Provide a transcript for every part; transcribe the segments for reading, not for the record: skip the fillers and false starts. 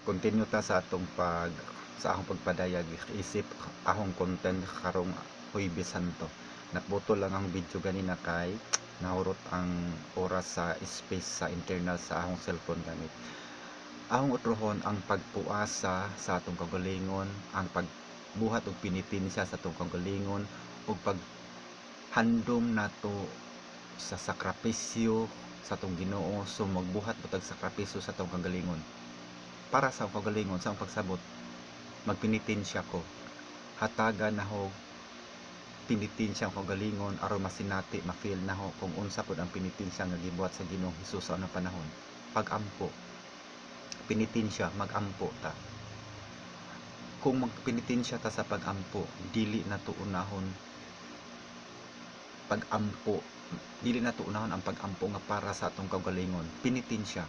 Continue ta sa atong sa akong pagpadayag isip akong content karong Huwebes Santo. Naputol lang ang video ganina kay nahurot ang oras sa space sa internal sa akong cellphone gamit. Akong utrohon ang pagpuasa sa atong kagalingon, ang pagbuhat og pinitinsya sa atong kagalingon ug paghandom nato sa sakripisyo sa atong Ginoo. So magbuhat butag sakripisyo sa atong kagalingon para sa kagalingon sa akong pagsabot. Magpinitensya ko, hatagan na ho pinitensya ang kagalingon aron masinati ma-feel na ho kung unsa pod ang pinitensya nga gibuhat sa Ginoong Hesus sa unang panahon. Pagampo, pinitensya, magampo ta. Kung magpinitensya ta sa pagampo, dili na to unahon pagampo, dili na to unahon ang pagampo nga para sa atong kagalingon. Pinitensya,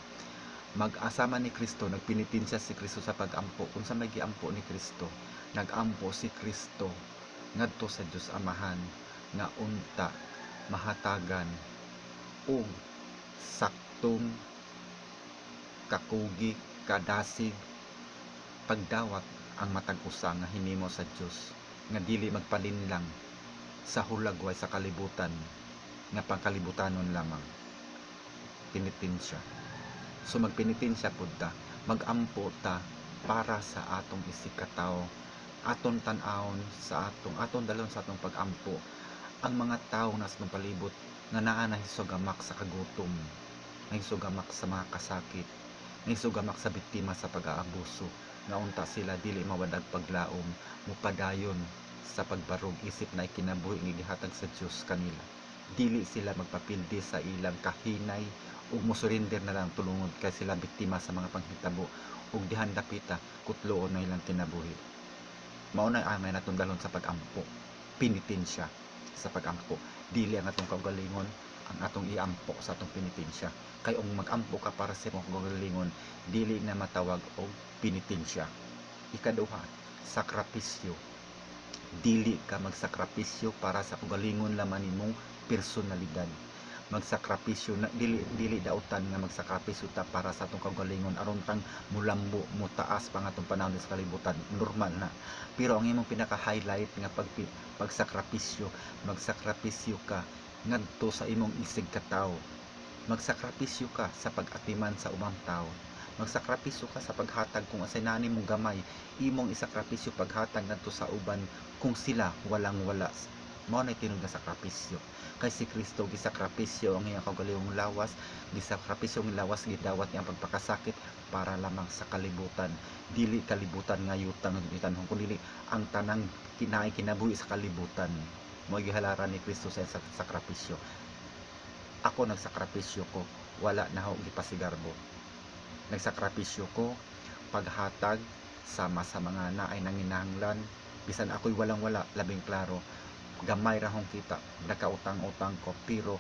mag-asama ni Kristo, nagpinitensya si Kristo sa pagampo. Kung sa may giampo ni Kristo, nagampo si Kristo ngadto sa Dios Amahan nga unta mahatagan og saktong kakugi kadasig pagdawat ang matag usa nga hinimo sa Dios nga dili magpalinlang sa hulagway sa kalibutan nga pangkalibutanon lamang. Pinitensya. So magpinitensya pud ta, magampo ta para sa atong isikatawo, aton tan-awon sa aton dalon sa atong pagampo ang mga tawo na sa atong palibot nga naa nahisugamak sa kagutom, nahisugamak sa mga kasakit, nahisugamak sa biktima sa pag-aabuso, nga unta sila dili mawadag paglaom, mupadayon sa pagbarog isip na ikinabuhi nga gihatag sa Dios kanila. Dili sila magpapildi sa ilang kahinay ug mosurrender na lang tulungod kay sila biktima sa mga panghitabo ug dihan dapita kutloon na ilang kinabuhi. Mao na ang natong dalon sa pagampo, pinitensya sa pagampo. Dili ang atong kagalingon ang atong iampo sa atong pinitensya. Kay kung magampo ka para sa imong kagalingon, dili na matawag og pinitensya. Ikaduha, sakripisyo. Dili ka magsakripisyo para sa kagalingon laman nimong personalidad. Magsakripisyo na dili dautan nga magsakripisyo ta para sa atong kagalingon aron tang mulambo mutaas pang atong panahon sa kalibutan, normal na. Pero ang imong pinaka-highlight nga pagsakripisyo, magsakripisyo ka ngadto sa imong isig katawo. Magsakripisyo ka sa pag-atiman sa ubang tao. Magsakripisyo ka sa paghatag kung asinani mong gamay, imong isakripisyo paghatag ngadto sa uban kung sila walang-wala. Mao na tinud nga sakripisyo. Kay si Kristo gisakripisyo ang iyang kaugalingong lawas, gisakripisyo ang lawas gidawat niya ang pagpakasakit para lamang sa kalibutan. Dili kalibutan nga yutang gitanhong kundi ang tanang kinabuhi sa kalibutan. Mao gihalaran ni Kristo sa sakripisyo. Ako nagsakripisyo ko, wala na ako gipasigarbo. Nagsakripisyo ko paghatag sama sa mga naay nanginahanglan, bisan ako'y walang-wala, labing klaro. Gamay ra hong kita, nakautang-utang ko, pero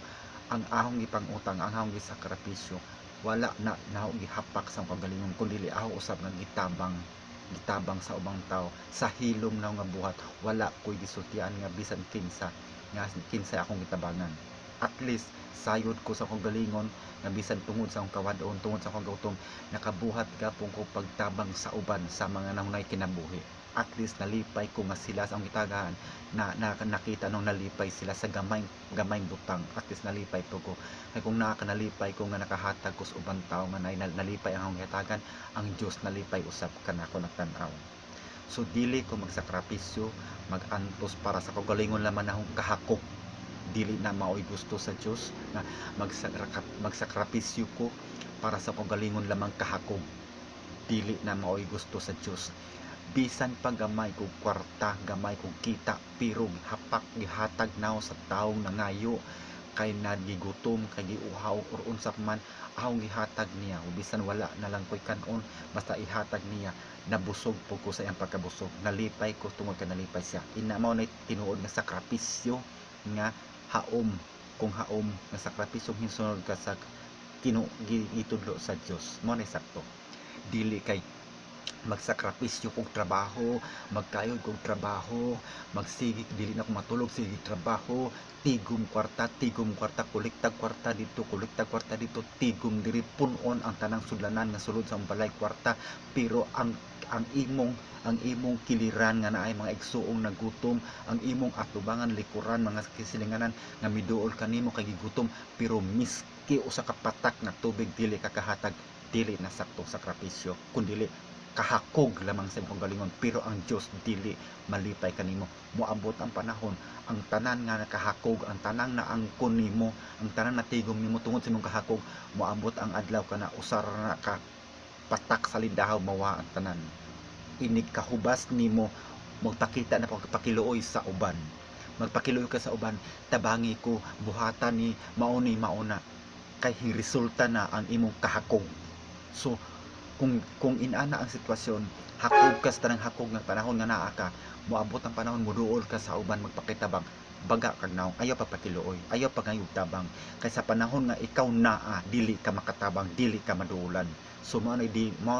ang ahong gipangutang, ang ahong gisakripisyo, wala na akong gihapak sa kagalingon, kundi ako usab nga gitabang sa ubang tao, sa hilom na nga buhat, wala ko'y gisultian nga bisan kinsa akong gitabangan. At least sayod ko sa kagalingon nga bisan tungod sa akong kawadon, tungod sa akong gutom, nakabuhat gapon ko pagtabang sa uban sa mga nangunay kinabuhi. At least nalipay ko nga sila sa akong gitagahan na nakita nung nalipay sila sa gamay butang. At least nalipay po ko. Kaya kung nalipay ko nga nakahatag ko sa ubang tao nga nalipay ang akong gitagan, ang Dios nalipay usab kanako nagtan-aw. So dili ko magsakripisyo, magantos para sa kagalingon laman akong kahakop. Dili na maoy gusto sa Dios na magsakripisyo ko para sa kagalingon lamang kahakop. Dili na maoy gusto sa Dios. Bisan pa gamay kog kwarta, gamay kog kita, pero hapak gihatag naw sa taong nangayo kay nagigutom, kay giuhaw or unsa man, ahong gihatag niya. Bisan wala na lang ko'y kanon, basta ihatag niya, nabusog po ko sa iyang pagkabusog. Nalipay ko tungod kay nalipay siya. Ina mao na tinuod nga sakripisyo nga haom, kung haom nga sakripisyo hinsunod ka sa gitudlo sa Dios. Mao na sakto. Dili kay magsakripisyo kog trabaho, magkayod kog trabaho, magsigi dili na ko matulog, sige trabaho, tigom kwarta, kolektag kwarta dito, tigom diri, punon ang tanang sudlanan nga sulod sa balay kwarta. Pero ang imong kiliran nga naay mga igsuong nagutom, ang imong atubangan likuran mga kisilinganan nga miduol kanimo kay gigutom, pero miski usa ka patak nga tubig dili ka kahatag, dili na sakto sakripisyo, kundi kahakog lamang sa imong galingon. Pero ang Dios dili malipay kanimo. Moabot ang panahon, ang tanan nga nakahakog, ang tanang naangkon nimo, ang tanan natigom nimo tungod sa imong kahakog, moabot ang adlaw kana usar na ka patak sa lindahaw, mawa ang tanan. Inig kahubas nimo magpakita na pagpakiluoy sa uban. Magpakiluoy ka sa uban, tabangi ko, buhatan ni mauni mauna, kay resulta na ang imong kahakog. So kung inana ang sitwasyon, hakog ka sa tanang hakog ng panahon nga naa ka, moabot ang panahon moduol ka sa uban, magpakitabang, baga kag naong, ayaw papakiluoy, ayaw pagayog tabang, kay sa panahon nga ikaw naa, dili ka makatabang, dili ka maduulan. So mao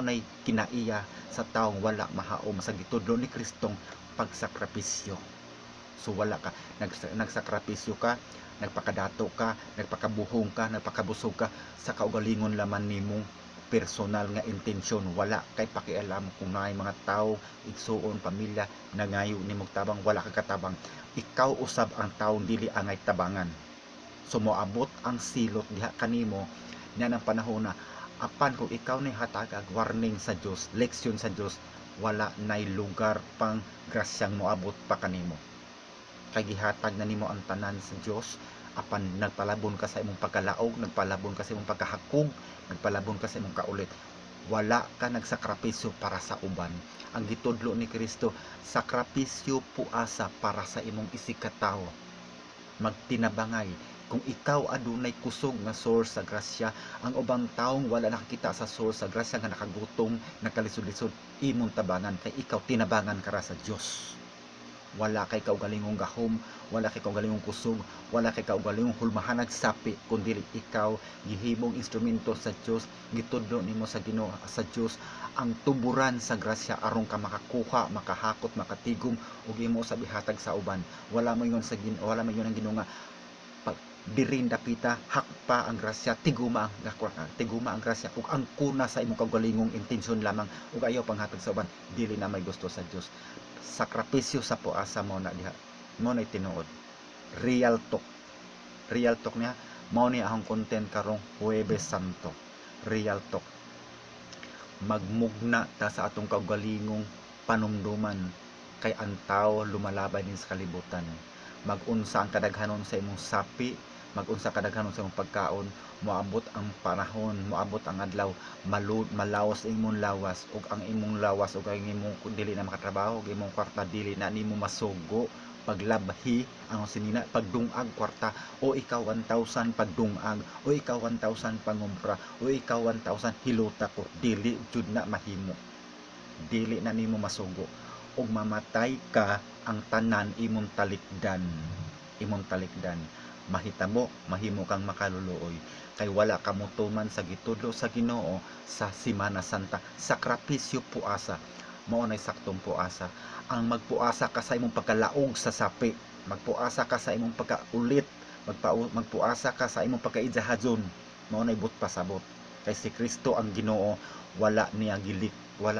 nay kinaiya sa taong wala mahaom sa gitudlo ni Kristong pagsakripisyo. So wala ka, nagsakripisyo ka, nagpakadato ka, nagpakabuhong ka, nagpakabusog ka, sa kaugalingon laman nimo personal nga intensyon, wala kay pakialam kung naay mga tao, igsuon, pamilya nangayo nimong tabang, wala ka katabang. Ikaw usab ang taong dili angay tabangan. So moabot ang silot diha kanimo na ng panahon na apan kung ikaw ni hatagag warning sa Dios, leksyon sa Dios, wala nay lugar pang grasyang moabot pa kanimo. Kay gihatag na nimo ang tanan sa Dios, apan nagpalabon ka sa imong pagkalaog, nagpalabon ka sa imong pagkahakog, nagpalabon ka sa imong kaulit, wala ka nagsakripisyo para sa uban. Ang gitudlo ni Kristo, sakripisyo puasa para sa imong isikatawo. Magtinabangay, kung ikaw adunay kusog nga source sa grasya, ang ubang taong wala nakakita sa source sa grasya nga nakagutom, nakalisod-lisod, imong tabangan kay ikaw tinabangan kara sa Dios. Wala kay kaugalingong gahom, wala kay kaugalingong kusog, wala kay kaugalingong hulmahanag sapi, kundi ikaw gihimong instrumento sa Dios, gitudlo nimo sa Ginoo, sa Dios ang tuburan sa grasya aron ka makakuha, makahakot, makatigom ug imo sa bihatag sa uban. Wala mo ingon wala mo ingon ang Ginoo nga pag dirin dapita hakpa ang grasya, tiguma ang grasya ug ang kuna sa imong kaugalingong intensyon lamang ug ayaw panghatag sa uban, dili na may gusto sa Dios. Sakripisyo sa puasa mo na diha, mo na tinuod, real talk niya, mo ni akong content karong Huwebes Santo, real talk. Magmugna ta sa atong kaugalingong panumduman, kay ang tao lumalaban din sa kalibutan. Magunsa ang kadaghanon sa imong sapi, magunsa kadaghanon sa imong pagkaon, moabot ang panahon, moabot ang adlaw, malawas imong lawas, ug ang imong lawas ug ang imong dili na makatrabaho, ug imong kwarta dili na nimo masugo paglabhi ang sinina, pagdungag kwarta, o ikaw 1,000 pagdungag, o ikaw 1,000 pangumpra, o ikaw 1,000 hilota ko, dili jud na mahimo, dili na nimo masugo, ug mamatay ka, ang tanan imong talikdan, mahitabo mahimo kang makaluluoy, kay wala ka motuman sa gitudlo sa Ginoo sa Semana Santa. Sakripisyo puasa, mao nay saktong puasa. Ang magpuasa ka sa imong pagkalaog sa sapi, magpuasa ka sa imong pagkaulit, magpuasa ka sa imong pagkaidjahadson, mao nay but pasabot, kay si Kristo ang Ginoo, wala niya gilik, wala